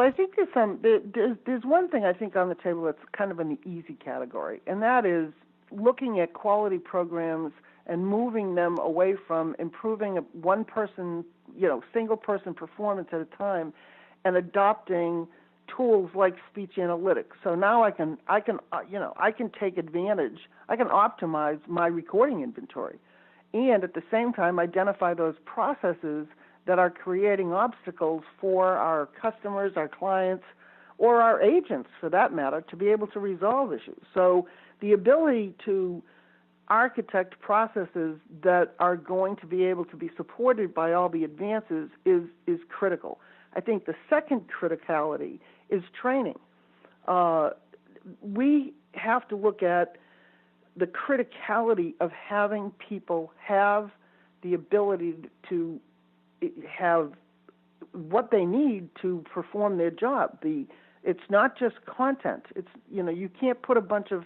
I think there's one thing I think on the table that's kind of in the easy category, and that is looking at quality programs and moving them away from improving one person, single person performance at a time, and adopting tools like speech analytics. So now I can take advantage. I can optimize my recording inventory, and at the same time identify those processes that are creating obstacles for our customers, our clients, or our agents, for that matter, to be able to resolve issues. So the ability to architect processes that are going to be able to be supported by all the advances is critical. I think the second criticality is training. We have to look at the criticality of having people have the ability to have what they need to perform their job. It's not just content. It's you can't put a bunch of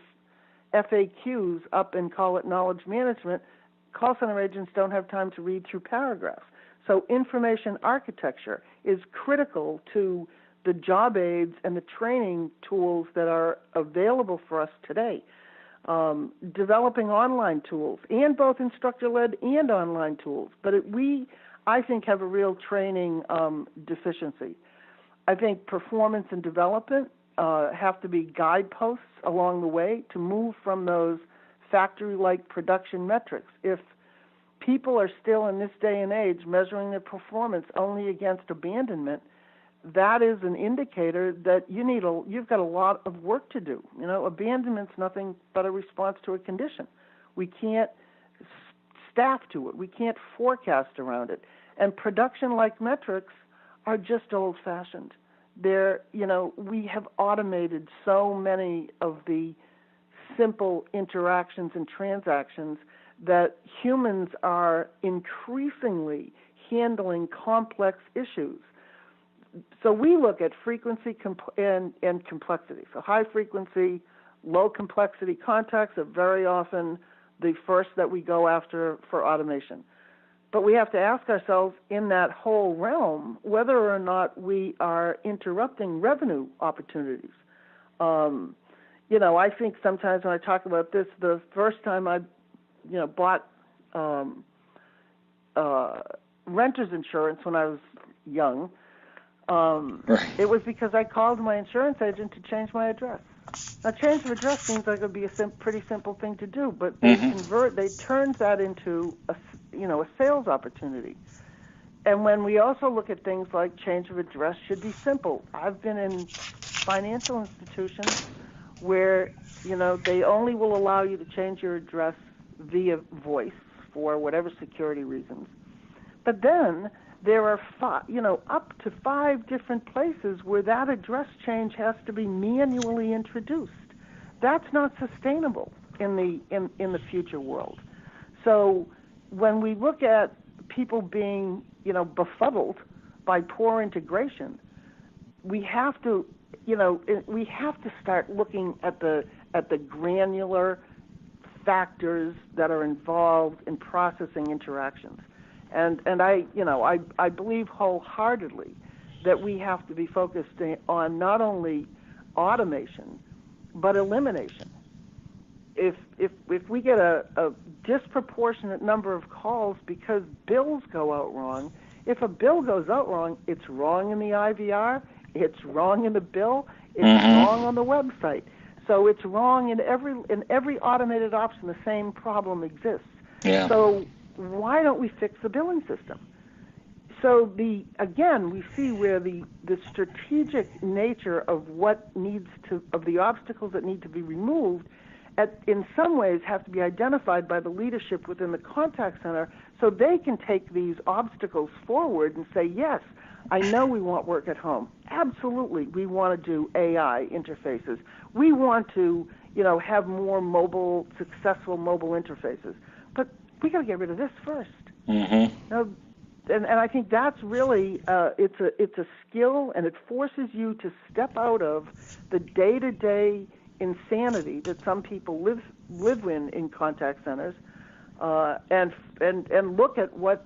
FAQs up and call it knowledge management. Call center agents don't have time to read through paragraphs. So information architecture is critical to the job aids and the training tools that are available for us today. Developing online tools, and both instructor-led and online tools. But I think, have a real training deficiency. I think performance and development have to be guideposts along the way to move from those factory-like production metrics. If people are still in this day and age measuring their performance only against abandonment, that is an indicator that you've got a lot of work to do. Abandonment's nothing but a response to a condition. We can't staff to it. We can't forecast around it. And production-like metrics are just old-fashioned. We have automated so many of the simple interactions and transactions that humans are increasingly handling complex issues. So we look at frequency and complexity. So high frequency, low complexity contacts are very often the first that we go after for automation. But we have to ask ourselves in that whole realm whether or not we are interrupting revenue opportunities. I think sometimes when I talk about this, the first time I, bought renter's insurance when I was young, it was because I called my insurance agent to change my address. Now, change of address seems like it would be a pretty simple thing to do, but they turned that into a sales opportunity. And when we also look at things like change of address should be simple. I've been in financial institutions where, they only will allow you to change your address via voice for whatever security reasons. But then there are up to 5 different places where that address change has to be manually introduced. That's not sustainable in the future world. So when we look at people being, befuddled by poor integration, we have to start looking at the granular factors that are involved in processing interactions. And I believe wholeheartedly that we have to be focused on not only automation but elimination. If we get a disproportionate number of calls because bills go out wrong, if a bill goes out wrong, it's wrong in the IVR, it's wrong in the bill, it's wrong on the website. So it's wrong in every automated option. The same problem exists. Yeah. So why don't we fix the billing system? So we see where the strategic nature of of the obstacles that need to be removed, in some ways have to be identified by the leadership within the contact center, so they can take these obstacles forward and say, yes, I know we want work at home. Absolutely, we want to do AI interfaces. We want to, have more successful mobile interfaces. But we got to get rid of this first. And I think that's really it's a skill, and it forces you to step out of the day-to-day insanity that some people live in contact centers, and look at what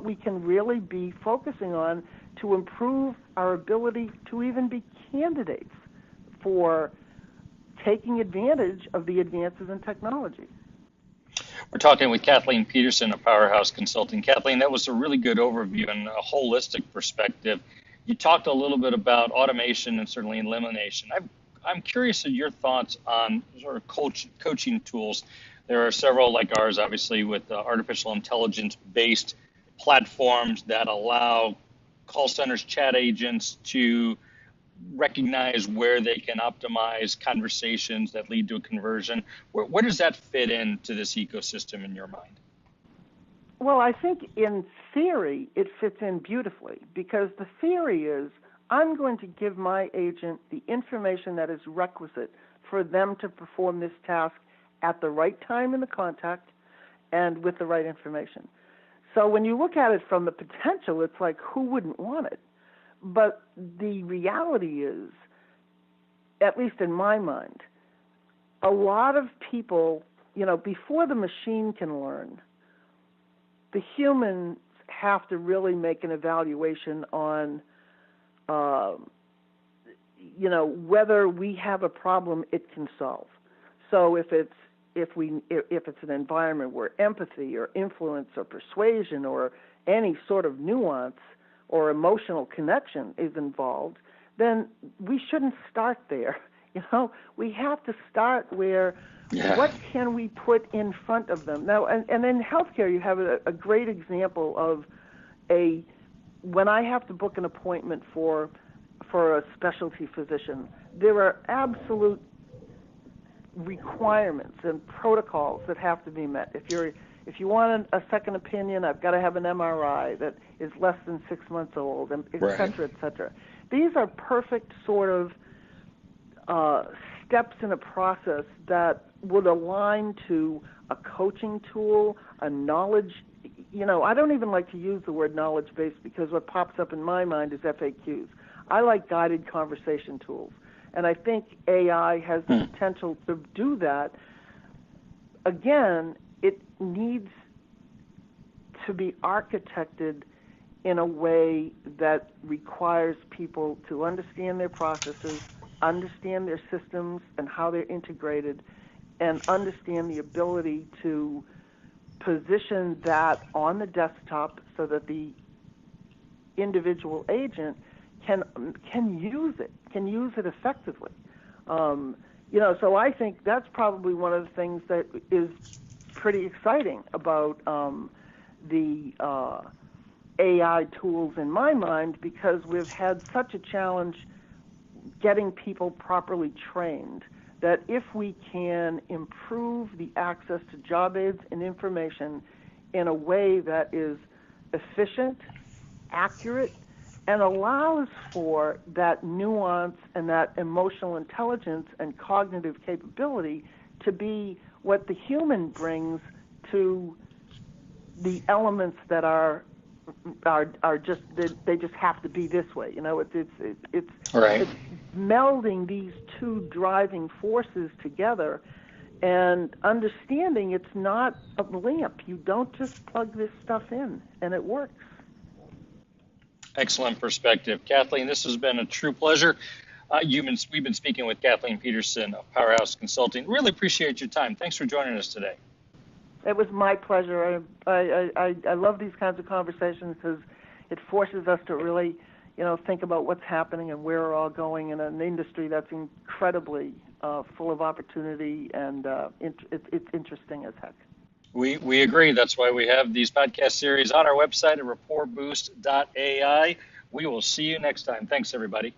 we can really be focusing on to improve our ability to even be candidates for taking advantage of the advances in technology. We're talking with Kathleen Peterson of Powerhouse Consulting. Kathleen, that was a really good overview and a holistic perspective. You talked a little bit about automation and certainly elimination. I'm curious of your thoughts on sort of coaching tools. There are several like ours, obviously, with artificial intelligence-based platforms that allow call centers, chat agents to recognize where they can optimize conversations that lead to a conversion. Where does that fit into this ecosystem in your mind? Well, I think in theory it fits in beautifully, because the theory is I'm going to give my agent the information that is requisite for them to perform this task at the right time in the contact and with the right information. So when you look at it from the potential, it's like, who wouldn't want it? But the reality is, at least in my mind, a lot of people, before the machine can learn, the humans have to really make an evaluation on, whether we have a problem it can solve. So if it's an environment where empathy or influence or persuasion or any sort of nuance or emotional connection is involved, then we shouldn't start there. We have to start where, what can we put in front of them? Now, and in healthcare, you have a great example of when I have to book an appointment for a specialty physician, there are absolute requirements and protocols that have to be met. If you want a second opinion, I've got to have an MRI that is less than 6 months old, and et cetera, et cetera. These are perfect sort of steps in a process that would align to a coaching tool, a knowledge. I don't even like to use the word knowledge-based, because what pops up in my mind is FAQs. I like guided conversation tools. And I think AI has the potential to do that. Again, it needs to be architected in a way that requires people to understand their processes, understand their systems and how they're integrated, and understand the ability to position that on the desktop so that the individual agent can use it effectively. So I think that's probably one of the things that is pretty exciting about the AI tools in my mind, because we've had such a challenge getting people properly trained, that if we can improve the access to job aids and information in a way that is efficient, accurate, and allows for that nuance and that emotional intelligence and cognitive capability to be what the human brings to the elements that are just, they just have to be this way. It's melding these two driving forces together and understanding it's not a lamp. You don't just plug this stuff in and it works. Excellent perspective. Kathleen, this has been a true pleasure. We've been speaking with Kathleen Peterson of Powerhouse Consulting. Really appreciate your time. Thanks for joining us today. It was my pleasure. I love these kinds of conversations because it forces us to really, think about what's happening and where we're all going in an industry that's incredibly full of opportunity, and it's interesting as heck. We agree. That's why we have these podcast series on our website at RapportBoost.AI. We will see you next time. Thanks, everybody.